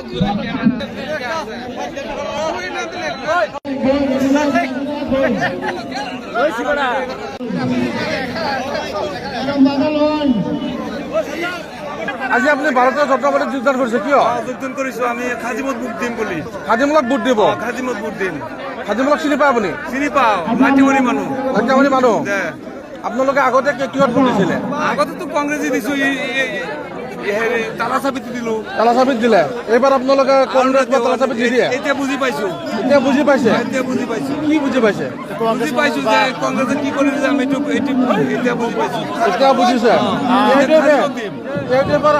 আজি আপনি ভাৰতীয় জনতা পাৰ্টি যোগদান কৰছে কিয়? যোগদান কৰিছো আমি খাজিমত ভোট দিম বুলি। খাজিমুলক ভোট দিব? খাজিমত ভোট দিম। খাজিমুলক চিনি পায় আপুনি? চিনি পাওঁ, লাঠিমণি মানুহ। লাঠিমণি মানুহ? আপোনালোকে আগতে কিহত ভোট দিছিলে? আগতেতো কংগ্ৰেছে দিছো, তালা চাবিত দিলো। তালা চাবিত দিলে? এইবাৰ আপোনালোকে কংগ্ৰেছ বা তালা চাবিত নিদিয়ে? এতিয়া বুজি পাইছো। এতিয়া বুজি পাইছে? এতিয়া বুজি পাইছো। কি বুজি পাইছে? বুজি পাইছো যে কংগ্ৰেছে কি কৰিলে যে আমি এতিয়া বুজি পাইছো। এতিয়া বুজিছে? এইবাৰ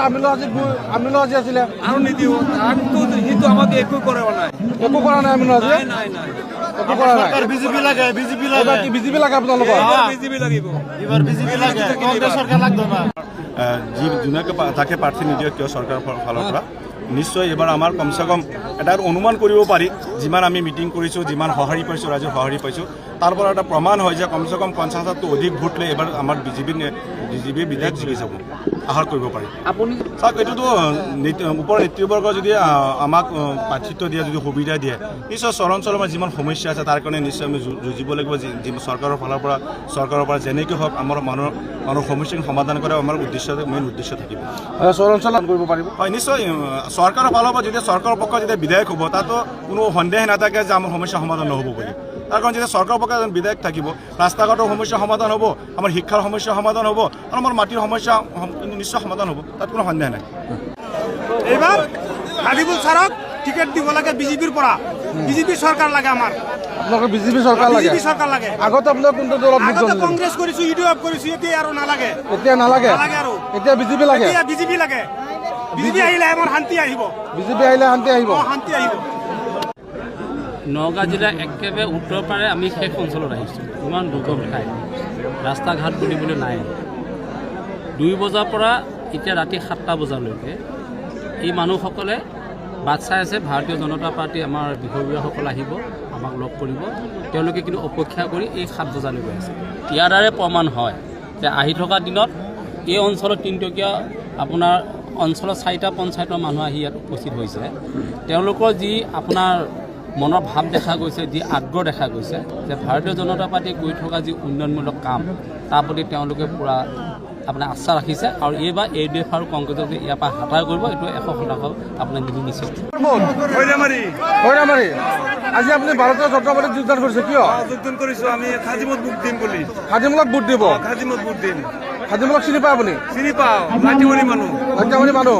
আমিনো আজি আছিলে আৰু নিদিও, সিটো আমাকে একো কৰা নাই। একো কৰা নাই আমিনো আজি? নাই নাই একো কৰা নাই। বিজেপি লাগে, বিজেপি লাগে। এবাৰ কি বিজেপি লাগে আপোনালোকৰ? বিজেপি লাগিব। এবাৰ বিজেপি লাগে, কংগ্ৰেস সৰকাৰ লাগতো না। যোনে তাকে প্ৰাৰ্থী নিদিয়ক কিয় চৰকাৰৰ ফালৰ পৰা নিশ্চয় এবাৰ আমাৰ কমচে কম এটা অনুমান কৰিব পাৰি, যিমান আমি মিটিং কৰিছোঁ, যিমান সঁহাৰি পাইছোঁ, ৰাইজৰ সঁহাৰি পাইছোঁ, তাৰ পৰা এটা প্ৰমাণ হয় যে কমচে কম 50,000টো অধিক ভোট লৈ এবাৰ আমাৰ বিজেপিৰ বিধায়ক জিকি যাব, আশা কৰিব পাৰি। আপুনি চাওক, এইটোতো ওপৰৰ নেতৃবৰ্গ যদি আমাক প্ৰাৰ্থিত্ব দিয়ে, যদি সুবিধা দিয়ে, নিশ্চয় চৰাঞ্চলৰ আমাৰ যিমান সমস্যা আছে তাৰ কাৰণে নিশ্চয় আমি যুঁজিব লাগিব। চৰকাৰৰ ফালৰ পৰা যেনেকৈ হওক আমাৰ মানুহৰ সমস্যাখিনি সমাধান কৰা আমাৰ মেইন উদ্দেশ্য থাকিব। চৰাঞ্চল কৰিব পাৰিব? হয়, নিশ্চয়। চৰকাৰৰ ফালৰ পৰা যেতিয়া চৰকাৰৰ পক্ষত যেতিয়া বিধায়ক হ'ব, তাতো কোনো সন্দেহ নাথাকে যে আমাৰ সমস্যা সমাধান নহ'ব বুলি। তাৰ কাৰণ যেতিয়া চৰকাৰৰ পক্ষত এজন বিধায়ক থাকিব, ৰাস্তা ঘাটৰ সমস্যা সমাধান হ'ব, আমাৰ শিক্ষাৰ সমস্যা সমাধান হ'ব, আৰু আমাৰ মাটিৰ সমস্যা নিশ্চয় সমাধান হ'ব, তাত কোনো সন্দেহ নাই। এইবাৰ হাবিবুল ছাৰক টিকেট দিব লাগে বিজেপিৰ পৰা। বিজেপি চৰকাৰ লাগে আমাৰ। আপোনালোকে বিজেপি চৰকাৰ লাগে? বিজেপি চৰকাৰ লাগে। আগতে আপোনালোকে কোনটো দলত ভোট আগতে দিছিলে? কংগ্ৰেছ কৰিছো, ইউডিএফ কৰিছো, এতিয়া আৰু নালাগে। এতিয়া নালাগে? নালাগে আৰু। এতিয়া বিজেপি লাগে? এতিয়া বিজেপি লাগে। বিজেপি আহিলে আমাৰ শান্তি আহিব। বিজেপি আহিলে শান্তি আহিব? শান্তি আহিব। নগাঁও জিলাৰ একেবাৰে উত্তৰ পাৰে আমি শেষ অঞ্চলত আহিছোঁ। ইমান দুৰ্গম ঠাই, ৰাস্তা ঘাট বুলিবলৈ নাই। 2 বজাৰ পৰা এতিয়া ৰাতি 7টা বজালৈকে এই মানুহসকলে বাট চাই আছে ভাৰতীয় জনতা পাৰ্টি আমাৰ বিষয়ববীয়াসকল আহিব, আমাক লগ কৰিব। তেওঁলোকে কিন্তু অপেক্ষা কৰি এই 7 বজালৈকে আছে। ইয়াৰ দ্বাৰা প্ৰমাণ হয় যে আহি থকা দিনত এই অঞ্চলত তিনিটকীয়া আপোনাৰ অঞ্চলত 4টা পঞ্চায়তৰ মানুহ আহি ইয়াত উপস্থিত হৈছে। তেওঁলোকৰ যি আপোনাৰ মনৰ ভাৱ দেখা গৈছে, যি আগ্ৰহ দেখা গৈছে যে ভাৰতীয় জনতা পাৰ্টীয়ে কৰি থকা যি উন্নয়নমূলক কাম, তাৰ প্ৰতি তেওঁলোকে পূৰা আপোনাৰ আস্থা ৰাখিছে। আৰু এইবাৰ ADF আৰু কংগ্ৰেছক ইয়াৰ পৰা হাতাৰ কৰিব, এইটো 100% আপোনাৰ নিশ্চিত। আজি আপুনি ভাৰতীয় জনতা পাৰ্টিত যোগদান কৰিছে কিয়? যোগদান কৰিছো আমি খাজিমত ভোট দিম বুলি। খাজিমুলক ভোট দিব? খাজিমত ভোট দিম। খাজিমুলক চিনি পায় আপুনি? চিনি পাওঁ, লাঠিমণি মানুহ। লাঠিমণি মানুহ?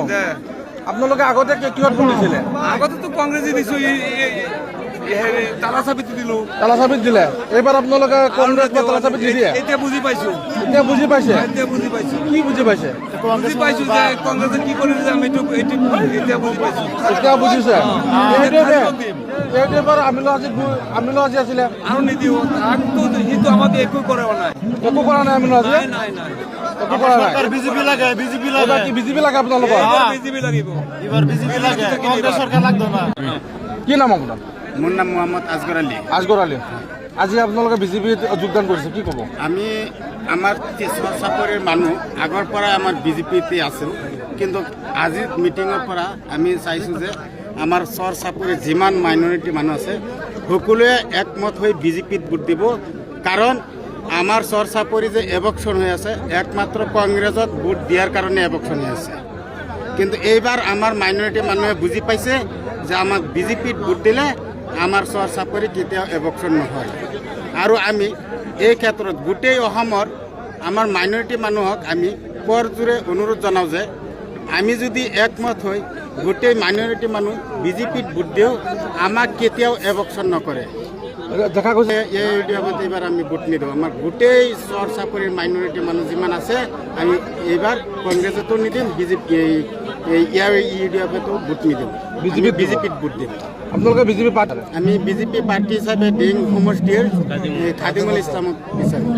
আপোনালোকে আগতে কিহত ভোট দিছিলে? আগতেতো কংগ্ৰেছে দিছো, তালা চাবিত দিলো। তালা চাবিত দিলে? এইবাৰ আপোনালোকে কংগ্ৰেছ বা তালা চাবিত নিদিয়ে? এতিয়া বুজি পাইছো। এতিয়া বুজি পাইছে? এতিয়া বুজি পাইছো। কি বুজি পাইছে? বুজি পাইছো যে কংগ্ৰেছে কি কৰিলে যে আমি এতিয়া বুজি পাইছো। এতিয়া বুজিছে? এইবাৰ আমিনো আজি আছিলে আৰু নিদিও, সিটো আমাকে একো কৰা নাই। একো কৰা নাই আমিনো আজি? নাই নাই একো কৰা নাই। বিজেপি লাগে, বিজেপি এইবাৰ লাগে। কি বিজেপি লাগে আপোনালোকৰ? বিজেপি লাগিব। এবাৰ বিজেপি লাগে, কংগ্ৰেস সৰকাৰ লাগতো না। কি নাম আপোনাৰ? মোৰ নাম মোহাম্মদ আজগৰ আলী। আজগৰ আলী। আজি আপোনালোকে বিজেপিত যোগদান কৰিছে, কি ক'ব? আমি আমাৰ চৰ চাপৰিৰ মানুহ আগৰ পৰা আমাৰ বিজেপিতে আছিল, কিন্তু আজিৰ মিটিঙৰ পৰা আমি চাইছোঁ যে আমাৰ চৰ চাপৰিৰ যিমান মাইনৰিটি মানুহ আছে সকলোৱে একমত হৈ বিজেপিত ভোট দিব। কাৰণ আমাৰ চৰ চাপৰি যে ইলেকশ্যন হৈ আছে, একমাত্ৰ কংগ্ৰেছত ভোট দিয়াৰ কাৰণে ইলেকশ্যন হৈ আছে। কিন্তু এইবাৰ আমাৰ মাইনৰিটি মানুহে বুজি পাইছে যে আমাক বিজেপিত ভোট দিলে আমাৰ চৰ চাপৰি কেতিয়াও ইলেকশ্যন নহয়। আৰু আমি এই ক্ষেত্ৰত গোটেই অসমৰ আমাৰ মাইনৰিটি মানুহক আমি কৰজোৰে অনুৰোধ জনাওঁ যে আমি যদি একমত হৈ গোটেই মাইনৰিটি মানুহ বিজেপিত ভোট দিওঁ, আমাক কেতিয়াও ইলেকশ্যন নকৰে। দেখা গৈছে এই ইউডিএফত এইবাৰ আমি ভোট নিদিওঁ। আমাৰ গোটেই চৰ চাপৰিৰ মাইনৰিটি মানুহ যিমান আছে আমি এইবাৰ কংগ্ৰেছতো নিদিম, বিজেপি ইয়াৰ ইউডিএফতো ভোট নিদিম, বিজেপিত ভোট দিম। আপোনালোকে বিজেপি পাৰ্টি? আমি বিজেপি পাৰ্টি হিচাপে ডিং সমষ্টিৰ খাদিমুল ইছলামক বিচাৰোঁ।